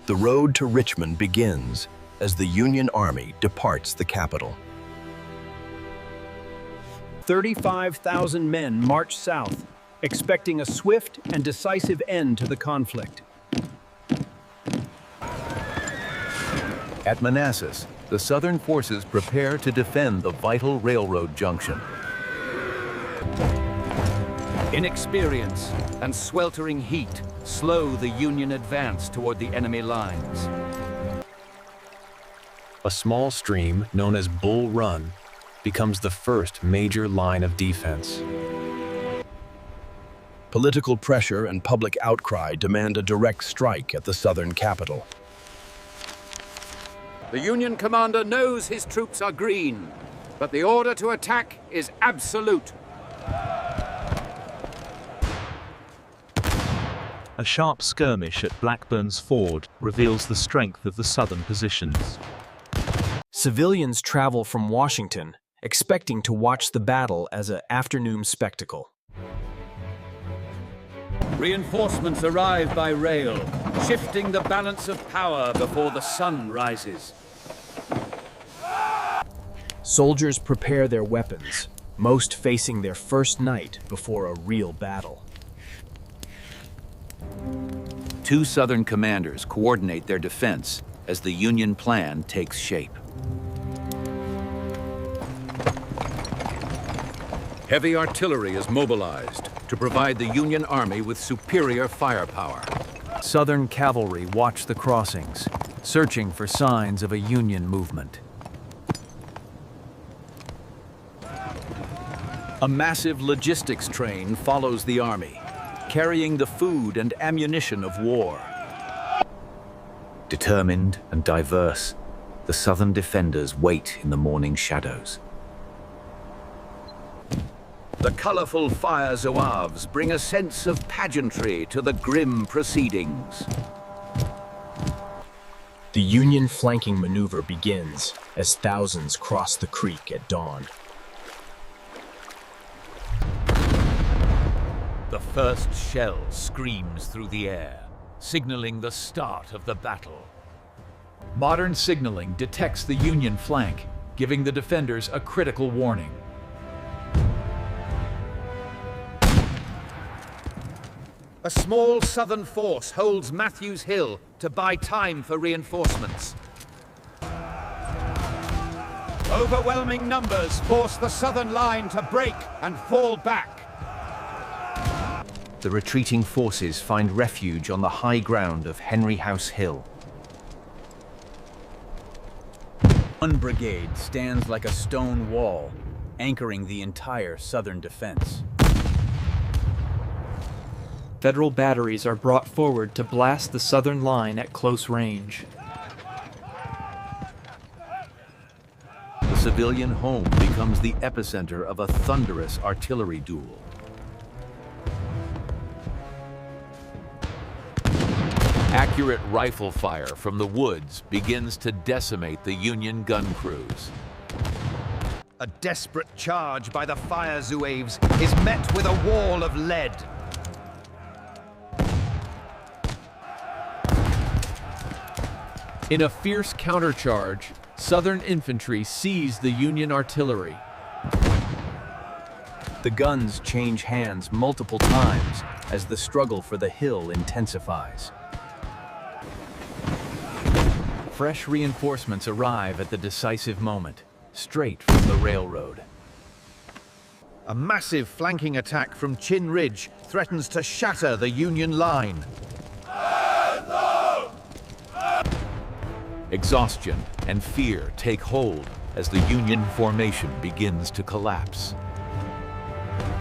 The road to Richmond begins as the Union Army departs the capital. 35,000 men march south, expecting a swift and decisive end to the conflict. At Manassas, the Southern forces prepare to defend the vital railroad junction. Inexperience and sweltering heat slow the Union advance toward the enemy lines. A small stream known as Bull Run becomes the first major line of defense. Political pressure and public outcry demand a direct strike at the Southern capital. The Union commander knows his troops are green, but the order to attack is absolute. A sharp skirmish at Blackburn's Ford reveals the strength of the Southern positions. Civilians travel from Washington, expecting to watch the battle as an afternoon spectacle. Reinforcements arrive by rail, shifting the balance of power before the sun rises. Soldiers prepare their weapons, most facing their first night before a real battle. Two Southern commanders coordinate their defense as the Union plan takes shape. Heavy artillery is mobilized to provide the Union Army with superior firepower. Southern cavalry watch the crossings, searching for signs of a Union movement. A massive logistics train follows the army, carrying the food and ammunition of war. Determined and diverse, the Southern defenders wait in the morning shadows. The colorful fire zouaves bring a sense of pageantry to the grim proceedings. The Union flanking maneuver begins as thousands cross the creek at dawn. The first shell screams through the air, signaling the start of the battle. Modern signaling detects the Union flank, giving the defenders a critical warning. A small Southern force holds Matthews Hill to buy time for reinforcements. Overwhelming numbers force the Southern line to break and fall back. The retreating forces find refuge on the high ground of Henry House Hill. One brigade stands like a stone wall, anchoring the entire Southern defense. Federal batteries are brought forward to blast the Southern line at close range. The civilian home becomes the epicenter of a thunderous artillery duel. Accurate rifle fire from the woods begins to decimate the Union gun crews. A desperate charge by the fire zouaves is met with a wall of lead. In a fierce countercharge, Southern infantry seize the Union artillery. The guns change hands multiple times as the struggle for the hill intensifies. Fresh reinforcements arrive at the decisive moment, straight from the railroad. A massive flanking attack from Chin Ridge threatens to shatter the Union line. Exhaustion and fear take hold as the Union formation begins to collapse.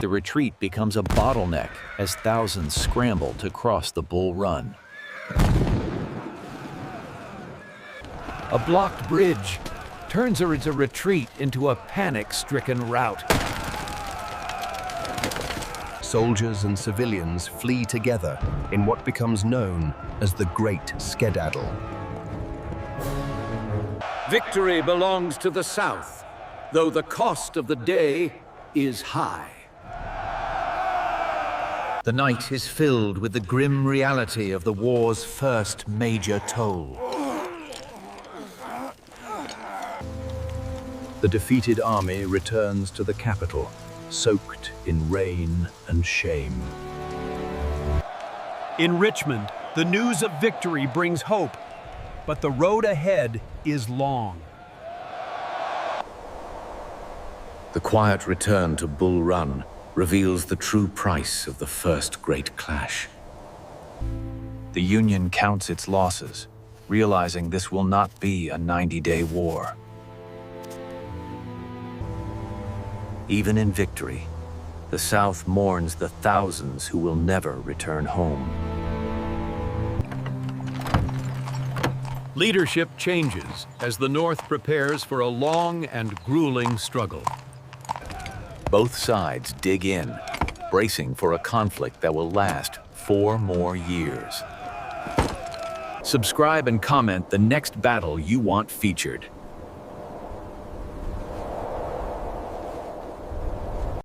The retreat becomes a bottleneck as thousands scramble to cross the Bull Run. A blocked bridge turns a retreat into a panic-stricken rout. Soldiers and civilians flee together in what becomes known as the Great Skedaddle. Victory belongs to the South, though the cost of the day is high. The night is filled with the grim reality of the war's first major toll. The defeated army returns to the capital, soaked in rain and shame. In Richmond, the news of victory brings hope, but the road ahead is long. The quiet return to Bull Run reveals the true price of the first great clash. The Union counts its losses, realizing this will not be a 90-day war. Even in victory, the South mourns the thousands who will never return home. Leadership changes as the North prepares for a long and grueling struggle. Both sides dig in, bracing for a conflict that will last 4 more years. Subscribe and comment the next battle you want featured.